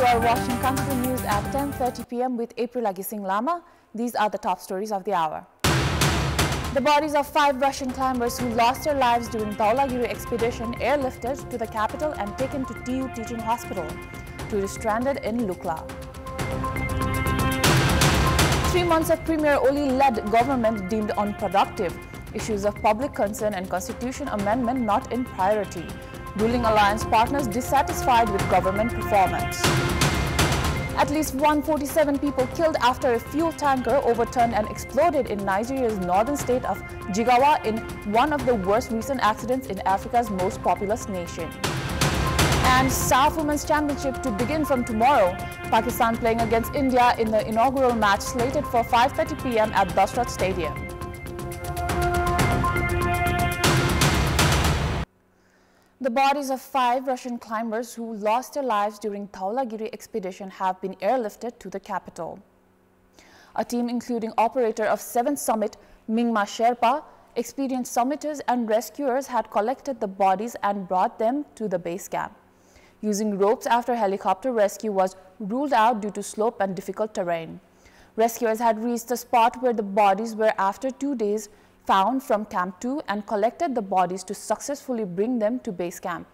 are watching Kantipur News at 10:30 p.m. with April Agising Lama. These are the top stories of the hour. The bodies of 5 Russian climbers who lost their lives during Dagi Expedition airlifted to the capital and taken to TU Teaching Hospital. 2 stranded in Lukla. 3 months of Premier Oli-led government deemed unproductive. Issues of public concern and constitution amendment not in priority. Ruling alliance partners dissatisfied with government performance. At least 147 people killed after a fuel tanker overturned and exploded in Nigeria's northern state of Jigawa in one of the worst recent accidents in Africa's most populous nation. And SAF Women's Championship to begin from tomorrow. Pakistan playing against India in the inaugural match slated for 5:30 p.m. at Dasrat Stadium. The bodies of 5 Russian climbers who lost their lives during Dagi Expedition have been airlifted to the capital. A team including operator of 7th Summit, Mingma Sherpa, experienced summiters and rescuers had collected the bodies and brought them to the base camp. Using ropes after helicopter rescue was ruled out due to slope and difficult terrain. Rescuers had reached the spot where the bodies were after 2 days found from Camp 2 and collected the bodies to successfully bring them to base camp.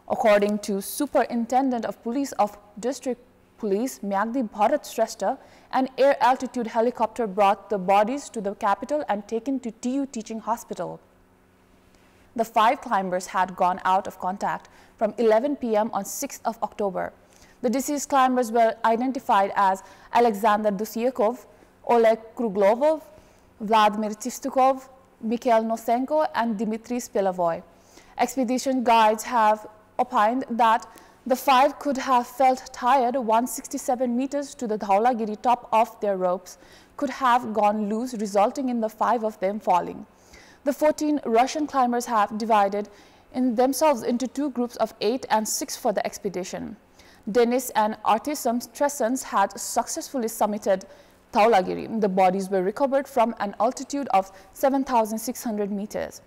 According to Superintendent of Police of District Police Myagdi Bharat Shrestha, an air-altitude helicopter brought the bodies to the capital and taken to TU Teaching Hospital. The 5 climbers had gone out of contact from 11 p.m. on 6th of October. The deceased climbers were identified as Alexander Dusyakov, Oleg Kruglovov, Vladimir Chistukov, Mikhail Nosenko, and Dmitry Spilavoy. Expedition guides have opined that the 5 could have felt tired. 167 meters to the Dhaulagiri top of their ropes could have gone loose, resulting in the 5 of them falling. The 14 Russian climbers have divided in themselves into 2 groups of 8 and 6 for the expedition. Denis and Artisom Tresons had successfully summited Dhaulagiri. The bodies were recovered from an altitude of 7,600 meters.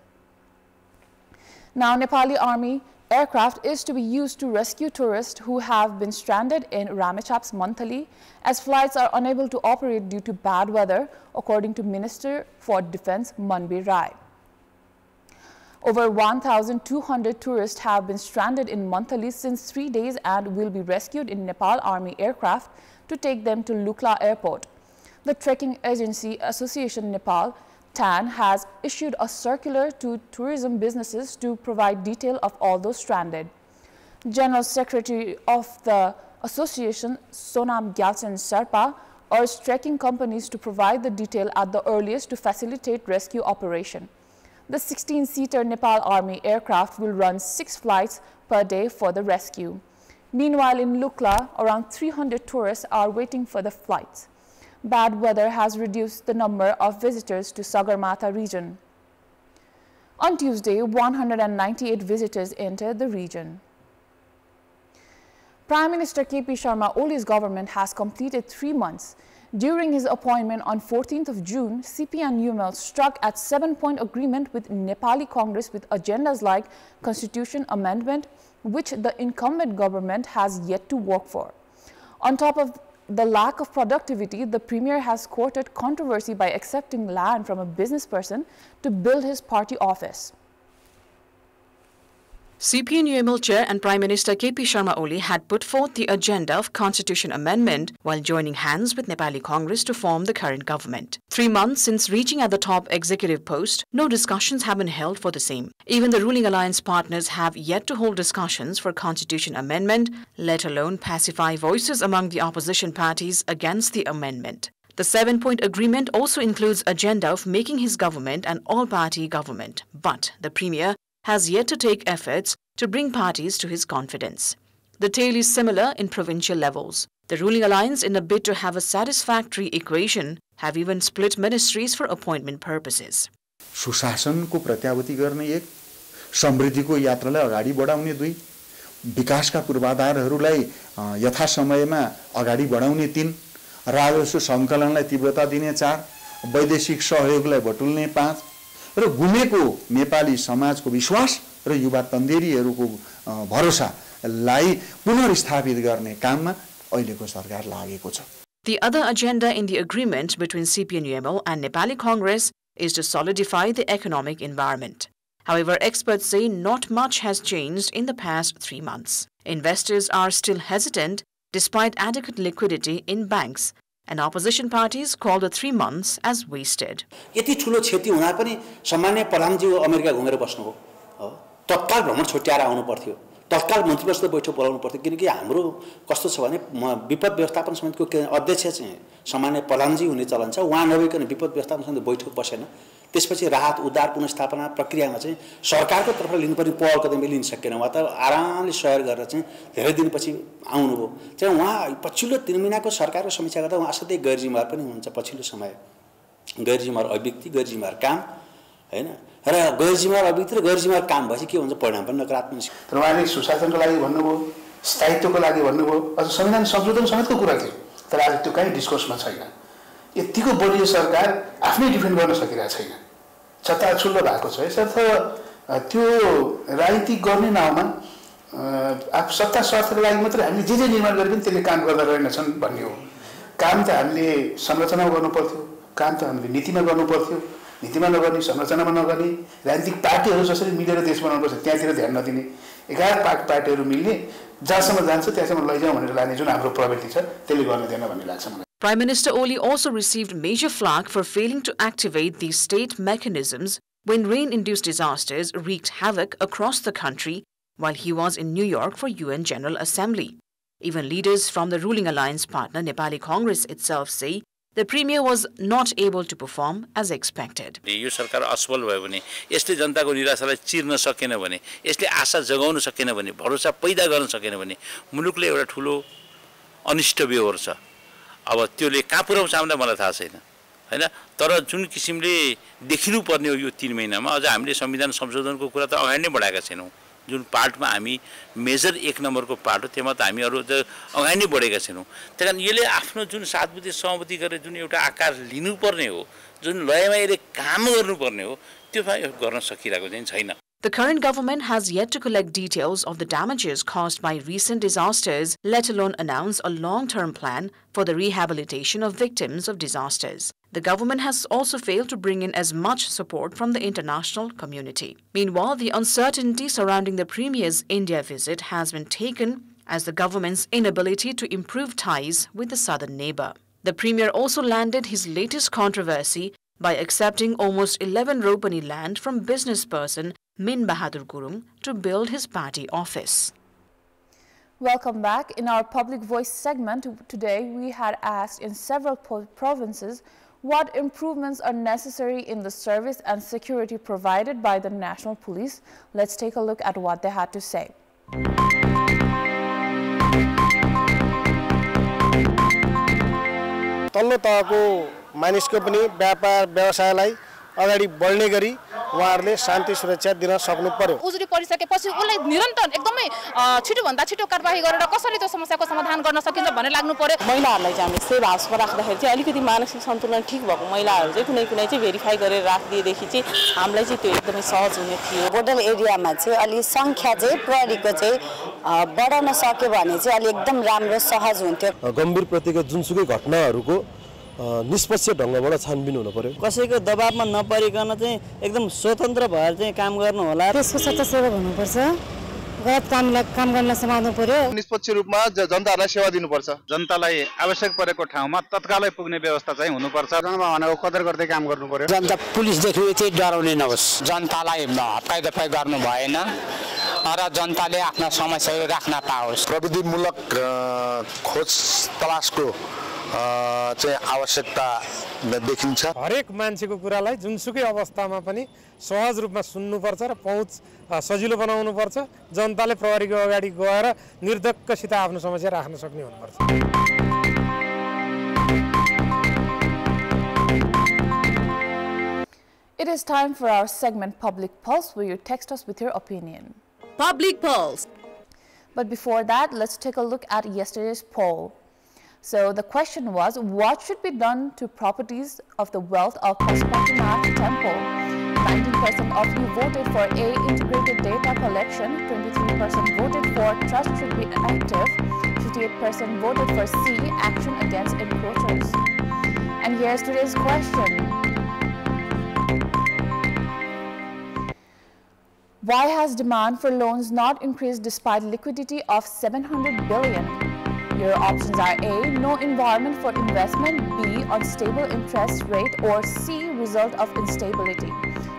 Now, Nepali Army aircraft is to be used to rescue tourists who have been stranded in Ramechhap's Monthly, as flights are unable to operate due to bad weather, according to Minister for Defense Manbir Rai. Over 1,200 tourists have been stranded in Monthly since 3 days and will be rescued in Nepal Army aircraft to take them to Lukla Airport. The Trekking Agency Association Nepal, TAN, has issued a circular to tourism businesses to provide detail of all those stranded. General Secretary of the association, Sonam Gyalchen Sherpa, urged trekking companies to provide the detail at the earliest to facilitate rescue operation. The 16-seater Nepal Army aircraft will run 6 flights per day for the rescue. Meanwhile, in Lukla, around 300 tourists are waiting for the flights. Bad weather has reduced the number of visitors to Sagarmatha region. On Tuesday, 198 visitors entered the region. Prime Minister KP Sharma Olis' government has completed 3 months. During his appointment on 14th of June, CP and UML struck at 7-point agreement with Nepali Congress with agendas like Constitution Amendment, which the incumbent government has yet to work for. On top of the lack of productivity, the Premier has courted controversy by accepting land from a business person to build his party office. CP and UML Chair and Prime Minister KP Sharma Oli had put forth the agenda of Constitution Amendment while joining hands with Nepali Congress to form the current government. 3 months since reaching at the top executive post, no discussions have been held for the same. Even the ruling alliance partners have yet to hold discussions for Constitution Amendment, let alone pacify voices among the opposition parties against the amendment. The 7-point agreement also includes agenda of making his government an all-party government, but the Premier has yet to take efforts to bring parties to his confidence. The tale is similar in provincial levels. The ruling alliance, in a bid to have a satisfactory equation, have even split ministries for appointment purposes. सुशासनको प्रत्याभूति गर्ने 1, समृद्धिको यात्रालाई अगाडि बढाउने 2, विकासका पूर्वाधारहरूलाई यथासमयमा अगाडि बढाउने 3, राजस्व सङ्कलनलाई तीव्रता दिने 4, वैदेशिक सहयोगलाई बटुल्ने 5 र गुमेको नेपाली समाजको विश्वास र युवा तन्देरीहरूको भरोसालाई पुनर्स्थापित गर्ने काममा अहिलेको सरकार लागेको छ। The other agenda in the agreement between CPN-UML and Nepali Congress is to solidify the economic environment. However, experts say not much has changed in the past 3 months. Investors are still hesitant despite adequate liquidity in banks, and opposition parties call the 3 months as wasted. यति ठुलो क्षति हुँदा पनि सामान्य प्रधानमन्त्री America घुमेर बस्नुभयो हो तत्काल भ्रमण छुट्याएर आउनु पर्थ्यो तत्काल मन्त्री परिषद बैठक बोलाउनु पर्थ्यो किनकि हाम्रो कस्तो छ भने विपद व्यवस्थापन समितिको अध्यक्ष चाहिँ सामान्य प्रधानमन्त्री हुने चलन छ उहाँ नभइकन विपद व्यवस्थापन समिति बैठक बसेन त्यसपछि राहत उद्धार पुनर्स्थापना प्रक्रियामा चाहिँ सरकारको तर्फबाट लिनुपर्ने पहल कदम लिन सकेन उहाँ त आरामले सहयोग गरेर चाहिँ धेरै दिनपछि आउनुभयो चाहिँ उहाँ पछिल्लो 3 महिनाको सरकारको समीक्षा गर्दा उहाँ असाध्यै गैर जिम्मेवार पनि हुनुहुन्छ पछिल्लो समय गैर जिम्मेवार अभिव्यक्ति गैर जिम्मेवार काम हैन र गैर जिम्मेवार अभिव्यक्ति र गैर जिम्मेवार काम भएपछि के हुन्छ परिणाम पनि नकारात्मक छ तर उहाँले सुशासनको लागि भन्नुभयो स्थायित्वको लागि भन्नुभयो अझ संविधान संशोधन समेतको कुरा थियो तर आज त्यो कहीँ डिस्कोर्समा छैन यतिको बलियो सरकार आफ्नै डिफेन्ड गर्न सकिरहेको छैन छताछुल्लो भएको छ यसर्थ त्यो राजनीतिक गर्ने नाउँमा सत्ता स्वार्थको लागि मात्र हामीले जे निर्माण गरे पनि त्यसले काम गर्दा रहेनछन् भन्ने हो काम त हामीले संरचनामा गर्नु पर्थ्यो काम त हामीले नीतिमा गर्नु पर्थ्यो नीतिमा नगर्ने संरचनामा नगर्ने राजनीतिक पार्टीहरू जसरी मिलेर देश बनाउनुपर्छ त्यहाँतिर ध्यान नदिने 11 पार्टीहरू मिल्ने जहाँसम्म जान्छ त्यहाँसम्म लैजाउँ भनेर लाने जुन हाम्रो प्रवृत्ति छ त्यसले गर्न दिएन भन्ने लाग्छ मलाई Prime Minister Oli also received major flack for failing to activate these state mechanisms when rain-induced disasters wreaked havoc across the country while he was in New York for UN General Assembly. Even leaders from the ruling alliance partner Nepali Congress itself say the Premier was not able to perform as expected. यो सरकार असफल भयो भने यसले जनताको निराशालाई चिर्न सकेन भने यसले आशा जगाउन सकेन भने भरोसा पैदा गर्न सकेन भने मुलुकले एउटा ठूलो अनिष्ट बेहोर छ अब त्यसले कहाँ पुर्याउँछ हामीलाई मलाई थाहा छैन हैन तर जुन किसिमले देखिनु पर्ने हो यो 3 महिनामा अझ हामीले संविधान संशोधनको कुरा त अगाडि नै बढाएका छैनौं जुन पार्टमा हामी मेजर 1 नम्बरको पार्ट हो त्यसमा त हामी अरु त अगाडि नै बढेका छैनौं त्यसकारण यसले आफ्नो जुन सातबुद्धि सहमति गरेर जुन एउटा आकार लिनु पर्ने हो जुन लयमा यसले काम गर्नुपर्ने हो त्यो गर्न सकिरहेको चाहिँ छैन. The current government has yet to collect details of the damages caused by recent disasters, let alone announce a long-term plan for the rehabilitation of victims of disasters. The government has also failed to bring in as much support from the international community. Meanwhile, the uncertainty surrounding the Premier's India visit has been taken as the government's inability to improve ties with the southern neighbour. The Premier also landed his latest controversy by accepting almost 11 Ropani land from businessperson Min Bahadur Gurung to build his party office. Welcome back. In our Public Voice segment today, we had asked in several provinces what improvements are necessary in the service and security provided by the National Police. Let's take a look at what they had to say. तल्लो तहको मानिसको पनि व्यापार व्यवसायलाई अगाडि बढ्ने गरी उहाँहरूले शान्ति सुरक्षा दिन सक्नु पर्यो. उजुरी परिसकेपछि उलाई निरन्तर एकदमै छिटो भन्दा छिटो कारबाही गरेर कसरी त्यो समस्याको समाधान गर्न सकिन्छ भन्ने लाग्नु पर्यो. महिलाहरूलाई चाहिँ हामी सेभ हाउसमा राख्दाखेरि चाहिँ अलिकति मानसिक सन्तुलन ठीक भएको महिलाहरू चाहिँ कुनै चाहिँ भेरिफाई गरेर राखिदिएदेखि चाहिँ हामीलाई चाहिँ त्यो एकदमै सहज हुने थियो. बोर्डर एरियामा चाहिँ अलि संख्या चाहिँ प्रहरीको चाहिँ बढाउन सक्यो भने चाहिँ अलि एकदम राम्रो सहज हुन्थ्यो. गम्भीर प्रतिको जुनसुकै घटनाहरूको निष्पक्ष ढंगबाट छानबिन हुनु पर्यो. कसैको दबावमा नपरिकन चाहिँ एकदम स्वतन्त्र भएर चाहिँ काम गर्नु होला. त्यसको सच्चा सेवा हुनुपर्छ. गलत काम गर्न समाउनु पर्यो. निष्पक्ष रूपमा जनतालाई सेवा दिनुपर्छ. जनतालाई आवश्यक परेको ठाउँमा तत्कालै पुग्ने व्यवस्था चाहिँ हुनुपर्छ. जनमानवको कदर गर्दै काम गर्नु पर्यो. जनता पुलिस देख्ने चाहिँ डराउने नहोस्. जनतालाई हप्काइदफाइ गर्नु भएन र जनताले आफ्ना समस्याहरू राख्न पाओस्. प्रविधिमूलक खोज तलासको चाहिँ आवश्यकता देखिन्छ. हरेक मान्छेको कुरालाई जुनसुकै अवस्थामा पनि सहज रूपमा सुन्नुपर्छ र पहुँच सजिलो बनाउनु पर्छ. जनताले प्रहरीको अगाडि गएर निर्धक्कसित आफ्नो समस्या राख्न सक्ने हुनुपर्छ. It is time for our segment Public Pulse, where you text us with your opinion. Public Pulse. But before that, let's take a look at yesterday's poll. So the question was, what should be done to properties of the wealth of Pashupatinath Temple? 19% of you voted for A, integrated data collection. 23% voted for trust should be active. 68% voted for C, action against encroachers. And here's today's question. Why has demand for loans not increased despite liquidity of 700 billion? Your options are A, no environment for investment, B, unstable interest rate, or C, result of instability.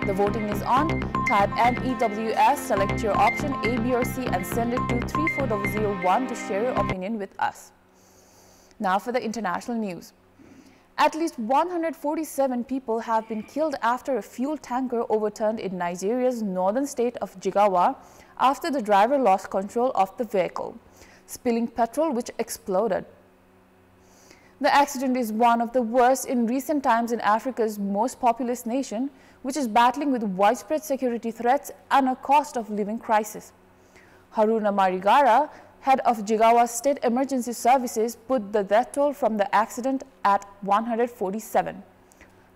The voting is on. Type NEWS, select your option A, B, or C and send it to 34001 to share your opinion with us. Now for the international news. At least 147 people have been killed after a fuel tanker overturned in Nigeria's northern state of Jigawa after the driver lost control of the vehicle, spilling petrol which exploded. The accident is one of the worst in recent times in Africa's most populous nation, which is battling with widespread security threats and a cost of living crisis. Haruna Marigara, head of Jigawa State Emergency Services, put the death toll from the accident at 147.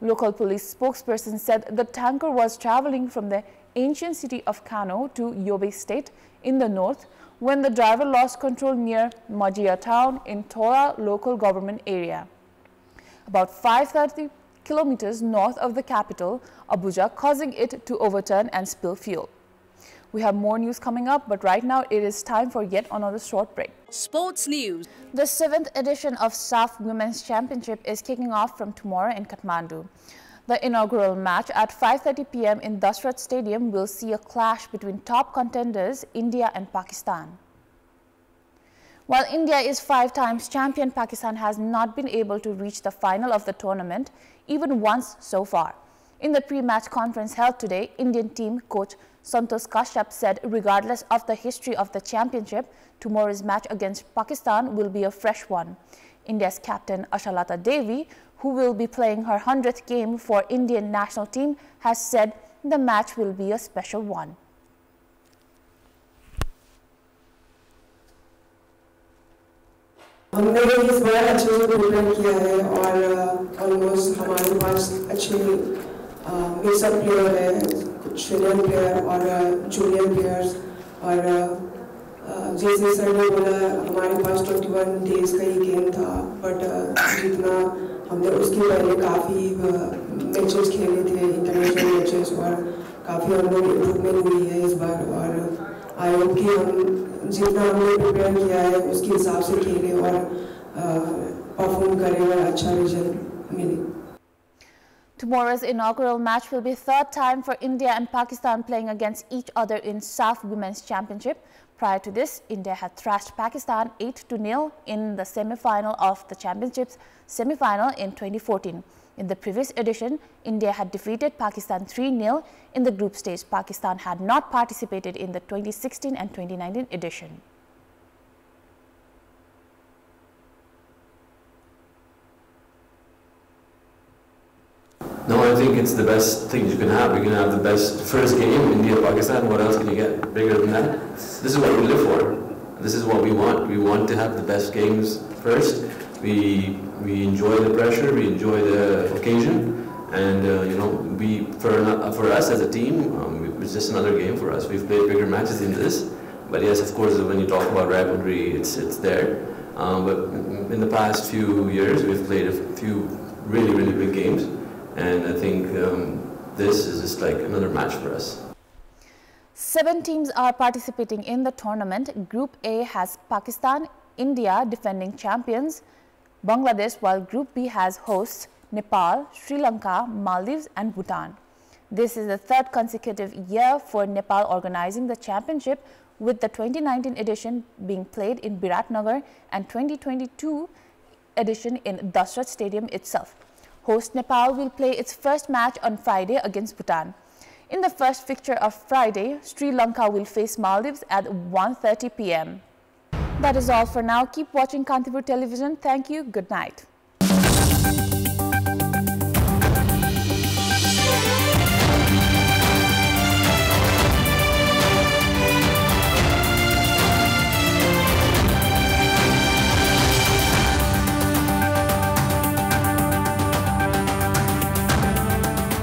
Local police spokesperson said the tanker was traveling from the ancient city of Kano to Yobe State in the north when the driver lost control near Majia town in Tora local government area, about 530 kilometers north of the capital, Abuja, causing it to overturn and spill fuel. We have more news coming up, but right now it is time for yet another short break. Sports news. The 7th edition of SAF Women's Championship is kicking off from tomorrow in Kathmandu. The inaugural match at 5:30 p.m. in Dasrat Stadium will see a clash between top contenders India and Pakistan. While India is 5 times champion, Pakistan has not been able to reach the final of the tournament even once so far. In the pre-match conference held today, Indian team coach Santosh Kashyap said regardless of the history of the championship, tomorrow's match against Pakistan will be a fresh one. India's captain Ashalata Devi, who will be playing her 100th game for Indian national team, has said the match will be a special one. हमने इस बार अच्छे से prepare किया है और almost हमारे पास अच्छे mix up player है, कुछ सीनियर प्लेयर और जूनियर प्लेयर्स, और जैसे सर ने बोला हमारे पास 21 डेज का ही गेम था, बट जितना हमने उसके पहले काफ़ी मैचेस खेले थे, इंटरनेशनल मैचेस, और काफ़ी हम लोग इम्प्रूवमेंट हुई है इस बार, और आई होप कि हम जितना हमने प्रिपेयर किया है उसके हिसाब से खेलें और परफॉर्म करें और अच्छा रिजल्ट मिले. Tomorrow's inaugural match will be third time for India and Pakistan playing against each other in SAF Women's Championship. Prior to this, India had thrashed Pakistan 8-0 in the semi-final of the championship's semi-final in 2014. In the previous edition, India had defeated Pakistan 3-0 in the group stage. Pakistan had not participated in the 2016 and 2019 edition. No, I think it's the best thing you can have. You can have the best first game, India-Pakistan. What else can you get bigger than that? This is what we live for. This is what we want. We want to have the best games first. We enjoy the pressure, we enjoy the occasion, and for us as a team, it's just another game for us. We've played bigger matches than this, but yes, of course, when you talk about rivalry, it's there. But in the past few years, we've played a few really big games. And I think this is just like another match for us. 7 teams are participating in the tournament. Group A has Pakistan, India, defending champions, Bangladesh, while Group B has hosts Nepal, Sri Lanka, Maldives and Bhutan. This is the 3rd consecutive year for Nepal organizing the championship, with the 2019 edition being played in Biratnagar and 2022 edition in Dasrat Stadium itself. Host Nepal will play its first match on Friday against Bhutan. In the first fixture of Friday, Sri Lanka will face Maldives at 1:30 p.m. That is all for now. Keep watching Kantipur Television. Thank you. Good night.